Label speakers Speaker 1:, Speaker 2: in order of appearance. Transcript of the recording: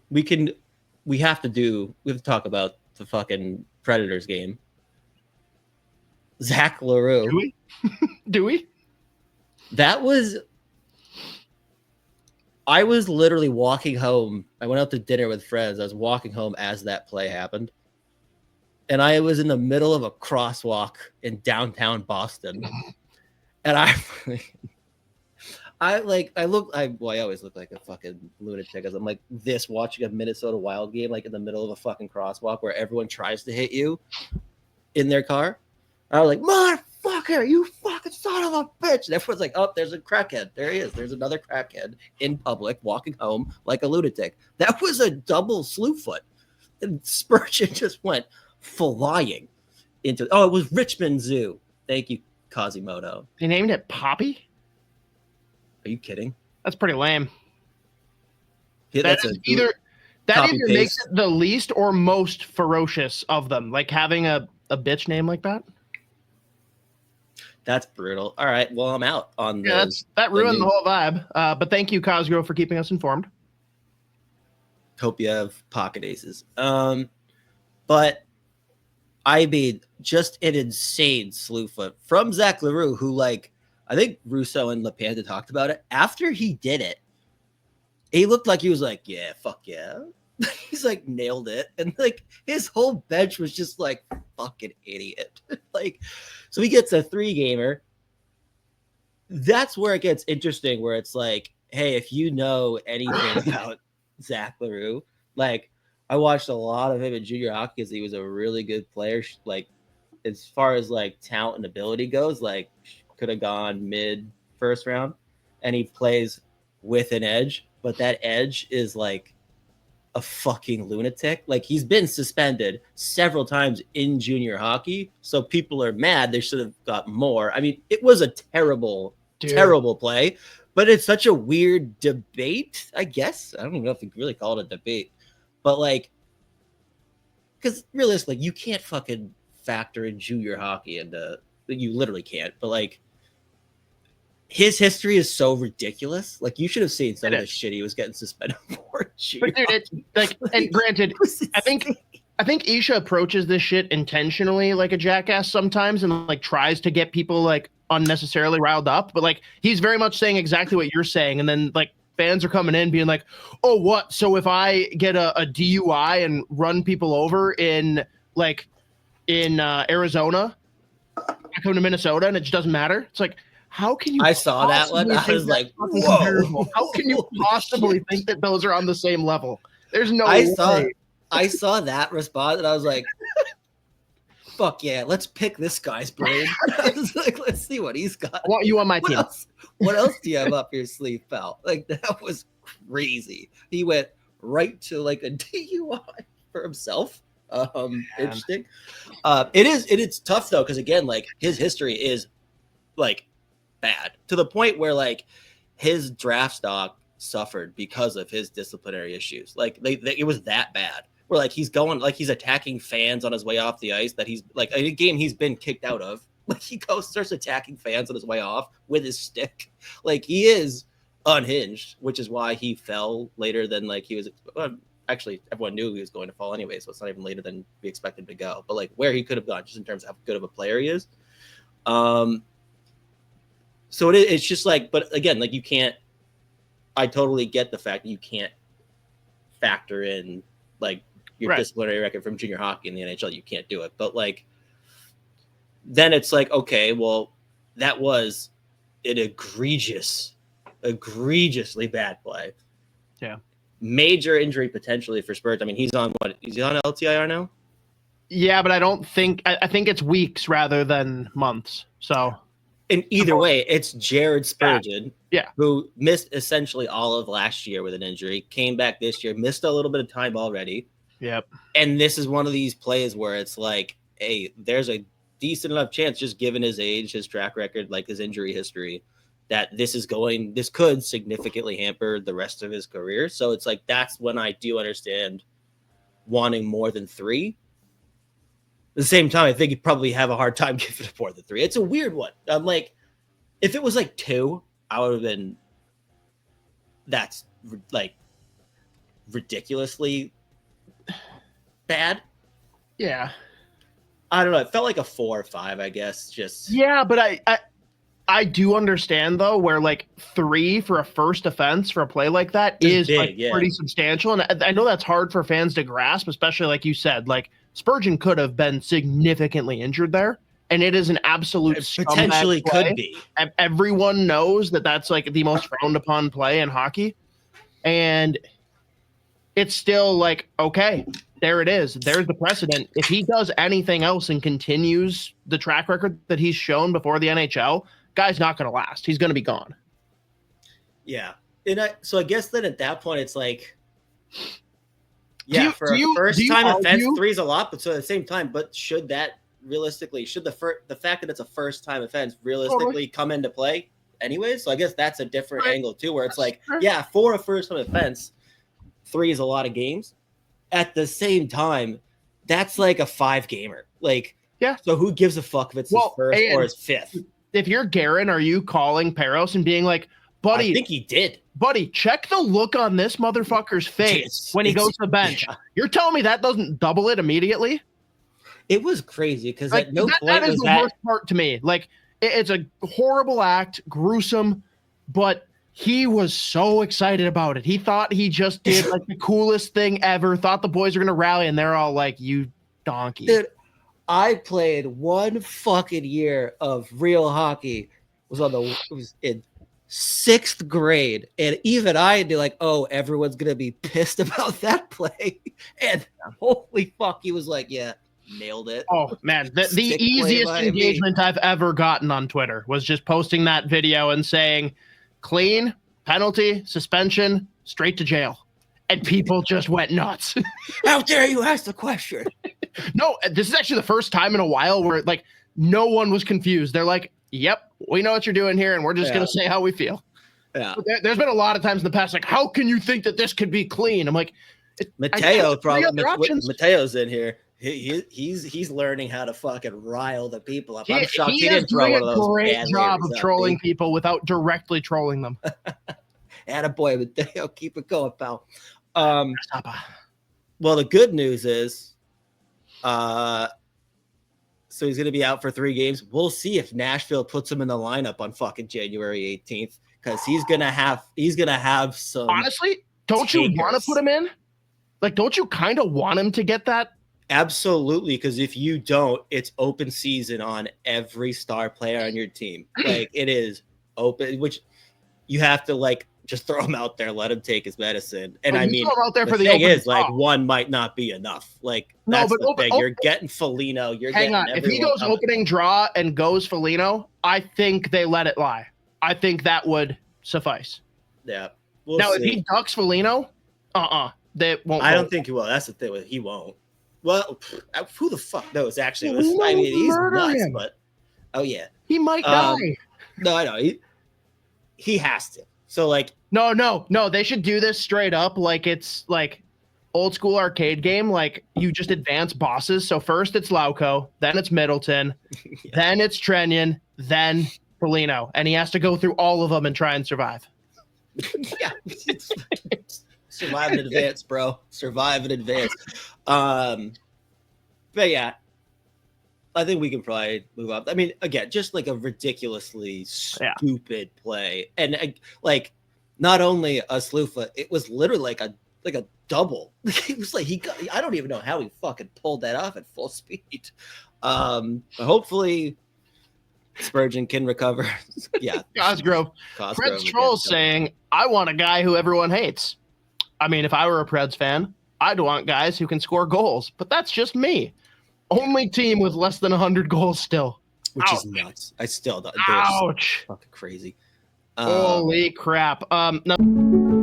Speaker 1: we have to talk about the fucking Predators game. Zach L'Heureux.
Speaker 2: Do we?
Speaker 1: I was literally walking home. I went out to dinner with friends. I was walking home as that play happened. And I was in the middle of a crosswalk in downtown Boston. And I always look like a fucking lunatic as I'm like this watching a Minnesota Wild game, like in the middle of a fucking crosswalk where everyone tries to hit you in their car. I was like, motherfucker, you fucking son of a bitch. And everyone's like, oh, there's a crackhead. There he is. There's another crackhead in public walking home like a lunatic. That was a double slew foot. And Spurgeon just went flying into it was Richmond Zoo. Thank you, Quasimodo.
Speaker 2: They named it Poppy?
Speaker 1: Are you kidding?
Speaker 2: That's pretty lame.
Speaker 1: Yeah,
Speaker 2: that either makes it the least or most ferocious of them, like having a bitch name like that.
Speaker 1: That's brutal. All right, well, I'm out on
Speaker 2: that ruined the whole vibe. But thank you, Cosgrove, for keeping us informed.
Speaker 1: Hope you have pocket aces. But I mean, just an insane slew foot from Zach L'Heureux, who, like, I think Russo and LaPanta talked about it. After he did it, he looked like he was like, yeah, fuck yeah. He's like nailed it. And like his whole bench was just like fucking idiot. Like, so he gets a 3-gamer. That's where it gets interesting, where it's like, hey, if you know anything about Zach L'Heureux, like I watched a lot of him in junior hockey because he was a really good player. Like as far as like talent and ability goes, like could have gone mid first round, and he plays with an edge, but that edge is like a fucking lunatic. Like he's been suspended several times in junior hockey, so people are mad. They should have got more. I mean, it was a terrible play, but it's such a weird debate, I guess. I don't even know if you really call it a debate, but like, because realistically, you can't fucking factor in junior hockey into, you literally can't, but like, his history is so ridiculous. Like you should have seen some of the shit he was getting suspended for.
Speaker 2: But dude, it's like, and granted, I think Isha approaches this shit intentionally like a jackass sometimes, and like tries to get people like unnecessarily riled up. But like he's very much saying exactly what you're saying, and then like fans are coming in being like, "Oh, what? So if I get a DUI and run people over in Arizona, I come to Minnesota and it just doesn't matter?" It's like, how can you?
Speaker 1: I saw that one. I was like, whoa.
Speaker 2: How can you possibly think that those are on the same level? There's no way.
Speaker 1: I saw that response and I was like, fuck yeah, let's pick this guy's brain. I was like, let's see what he's got.
Speaker 2: I want you on my team.
Speaker 1: What else do you have up your sleeve, pal? Like that was crazy. He went right to like a DUI for himself. Interesting. It's tough though, because again, like his history is like bad to the point where like his draft stock suffered because of his disciplinary issues. Like it was that bad where like he's going, like he's attacking fans on his way off the ice, that he's like a game he's been kicked out of. Like he starts attacking fans on his way off with his stick. Like he is unhinged, which is why he fell later than like he was. Well, actually, everyone knew he was going to fall anyway, so it's not even later than we expected him to go. But like where he could have gone, just in terms of how good of a player he is. So it's just like, but again, like you can't, I totally get the fact that you can't factor in like your disciplinary record from junior hockey in the NHL. You can't do it. But like, then it's like, okay, well, that was an egregiously bad play.
Speaker 2: Yeah.
Speaker 1: Major injury potentially for Spurs. I mean, he's on LTIR now?
Speaker 2: Yeah, but I think it's weeks rather than months. So.
Speaker 1: And either way, it's Jared Spurgeon, who missed essentially all of last year with an injury, came back this year, missed a little bit of time already.
Speaker 2: Yep.
Speaker 1: And this is one of these plays where it's like, hey, there's a decent enough chance, just given his age, his track record, like his injury history, that this could significantly hamper the rest of his career. So it's like, that's when I do understand wanting more than 3. At the same time, I think you'd probably have a hard time giving it more than 3. It's a weird one. I'm like, if it was like 2, I would have been, that's like, ridiculously bad.
Speaker 2: Yeah.
Speaker 1: I don't know. It felt like a 4 or 5, I guess. Just
Speaker 2: yeah, but I do understand though, where like 3 for a first offense for a play like that is
Speaker 1: big,
Speaker 2: like
Speaker 1: yeah.
Speaker 2: pretty substantial, and I know that's hard for fans to grasp, especially like you said, like Spurgeon could have been significantly injured there, and it is an absolute
Speaker 1: potentially
Speaker 2: scumbag play.
Speaker 1: could be.
Speaker 2: Everyone knows that that's like the most frowned upon play in hockey, and it's still like, okay, there it is. There's the precedent. If he does anything else and continues the track record that he's shown before the NHL, guy's not going to last. He's going to be gone.
Speaker 1: Yeah. And so I guess then at that point, it's like, yeah, for a first-time offense, 3 is a lot, but so at the same time, but should that realistically, should the fact that it's a first-time offense realistically come into play anyways? So I guess that's a different angle too, where it's like, yeah, for a first-time offense, 3 is a lot of games. At the same time, that's like a 5-gamer. Like,
Speaker 2: yeah.
Speaker 1: So who gives a fuck if it's his first or his 5th?
Speaker 2: If you're Guerin, are you calling Peros and being like, buddy,
Speaker 1: I think he did.
Speaker 2: Buddy, check the look on this motherfucker's face when he goes to the bench. Yeah. You're telling me that doesn't double it immediately?
Speaker 1: It was crazy because
Speaker 2: like,
Speaker 1: at no point
Speaker 2: that is
Speaker 1: was
Speaker 2: the worst part to me. Like, it's a horrible act, gruesome, but he was so excited about it. He thought he just did like the coolest thing ever, thought the boys were going to rally, and they're all like, you donkey.
Speaker 1: Dude, I played 1 fucking year of real hockey. It was in 6th grade, and even I'd be like, oh, everyone's going to be pissed about that play. And holy fuck, he was like, yeah, nailed it.
Speaker 2: Oh, man, the easiest engagement I've ever gotten on Twitter was just posting that video and saying, clean, penalty, suspension, straight to jail. And people just went nuts.
Speaker 1: How dare you ask the question?
Speaker 2: No, this is actually the first time in a while where like no one was confused. They're like, yep, we know what you're doing here, and we're just going to say how we feel.
Speaker 1: Yeah.
Speaker 2: There's been a lot of times in the past, like, how can you think that this could be clean? I'm like,
Speaker 1: Mateo's in here. He's learning how to fucking rile the people up. I'm shocked he didn't throw one of those.
Speaker 2: Great job of trolling people without directly trolling them.
Speaker 1: Attaboy, Mateo, keep it going, pal. Well, the good news is, so he's going to be out for 3 games. We'll see if Nashville puts him in the lineup on fucking January 18th, because he's going to have some.
Speaker 2: Honestly, don't you want to put him in? Like, don't you kind of want him to get that?
Speaker 1: Absolutely, because if you don't, it's open season on every star player on your team. Like, it is open, which you have to like just throw him out there, let him take his medicine. And I mean,
Speaker 2: out there for
Speaker 1: the thing is, like, 1 might not be enough. Like, that's the thing. You're getting Foligno.
Speaker 2: Hang on. If he goes opening draw and goes Foligno, I think they let it lie. I think that would suffice.
Speaker 1: Yeah.
Speaker 2: Now, if he ducks Foligno, they won't.
Speaker 1: I don't think he will. That's the thing. He won't. Well, who the fuck knows? Actually, I mean, he's nuts. Him. But oh yeah,
Speaker 2: he might die.
Speaker 1: No, I know he has to. So like,
Speaker 2: no. They should do this straight up, like it's like old school arcade game. Like you just advance bosses. So first it's Lauco, then it's Middleton, then it's Trenyon, then Foligno, and he has to go through all of them and try and survive.
Speaker 1: Yeah. Survive in advance, bro. Survive in advance. But yeah, I think we can probably move up. I mean, again, just like a ridiculously stupid play, and like not only a Slufa, it was literally like a double. It was like I don't even know how he fucking pulled that off at full speed. Hopefully Spurgeon can recover. Yeah,
Speaker 2: Cosgrove. Fred's Trolls saying, "I want a guy who everyone hates." I mean, if I were a Preds fan, I'd want guys who can score goals, but that's just me. Only team with less than 100 goals still.
Speaker 1: Which is nuts. I still don't.
Speaker 2: Ouch.
Speaker 1: Fucking crazy.
Speaker 2: Holy crap. No.